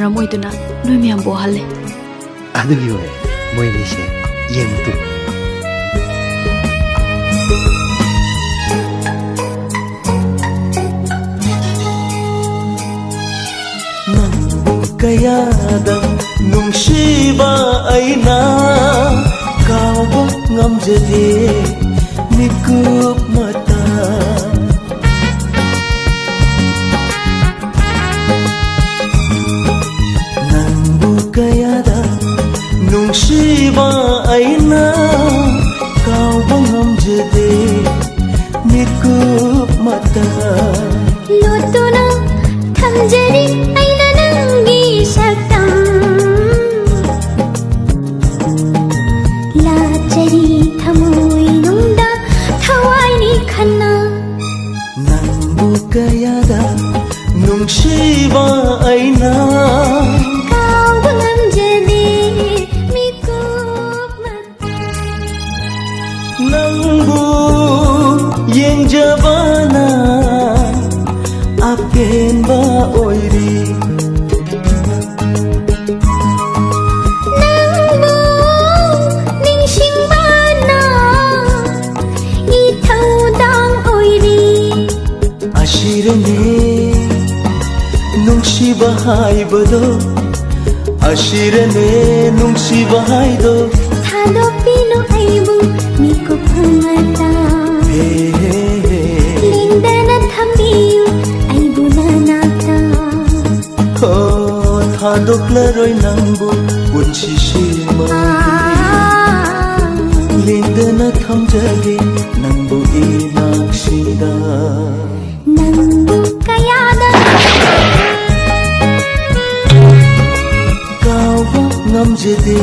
maram oiduna noi miyam bohalle ꯑꯗꯨꯒꯤ ꯑꯣꯏ ꯃꯣꯏꯅꯤꯁꯦ ꯌꯦꯡꯉꯨ ꯅꯪꯕꯨ ꯀꯌꯥꯗ ꯅꯨꯡꯁꯤꯕ ꯑꯩꯅ ꯀꯥꯎꯕ ꯉꯝꯖꯗꯦ ꯃꯤꯀꯨꯞ ꯃꯇꯥ ꯅꯪꯕꯨ ꯀꯌꯥꯗ ꯅꯨꯡꯁꯤꯕ ꯑꯩꯅ ꯀꯥꯎꯕ ꯉꯝꯖꯗꯦ ꯃꯤꯀꯨꯞ ꯃꯇꯥ ꯂꯣꯠꯇꯨꯅ ꯊꯝꯖꯔꯤ ꯑꯩꯅ ꯅꯪꯒꯤ ꯁꯛꯇꯝ ꯂꯥꯠꯆꯔꯤ ꯊꯃꯣꯏꯅꯨꯡꯗ ꯊꯋꯥꯏꯅꯤ ꯈꯟꯅ ꯅꯪꯕꯨ ꯀꯌꯥꯗ ꯅꯨꯡꯁꯤꯕ ꯑꯩꯅ ꯀꯥꯎꯕ ꯉꯝꯖꯗꯦ ꯃꯤꯀꯨꯞ ꯃꯇꯥ ꯅꯪꯕꯨ ꯌꯦꯡꯖꯕꯅ ꯑꯄꯦꯟꯕ ꯑꯣꯏꯔꯤ ꯅꯪꯕꯨ ꯅꯤꯡꯁꯤꯡꯕꯅ ꯏꯊꯧꯗꯥꯡ ꯑꯣꯏꯔꯤ ꯑꯁꯤꯔꯅꯤ ꯅꯨꯡꯁꯤꯕ ꯍꯥꯏꯕꯗꯣ ꯑꯁꯤꯔꯅꯦ ꯅꯨꯡꯁꯤꯕ ꯍꯥꯏꯗꯣ ꯊꯥꯗꯣꯛꯄꯤꯅꯨ ꯑꯩꯕꯨ ꯃꯤꯀꯨꯞ ꯑꯃꯇ ꯂꯦꯡꯗꯅ ꯊꯝꯕꯤꯌꯨ ꯑꯩꯕꯨ ꯅꯅꯥꯛꯇ ꯊꯥꯗꯣꯛꯂꯔꯣꯏ ꯅꯪꯕꯨ ꯄꯨꯟꯁꯤꯁꯤꯃ ꯂꯦꯡꯗꯅ ꯊꯝꯖꯒꯦ ꯅꯪꯕꯨ 이낙시다 ꯅꯪꯕꯨ ꯀꯌꯥꯗ 까워 남제대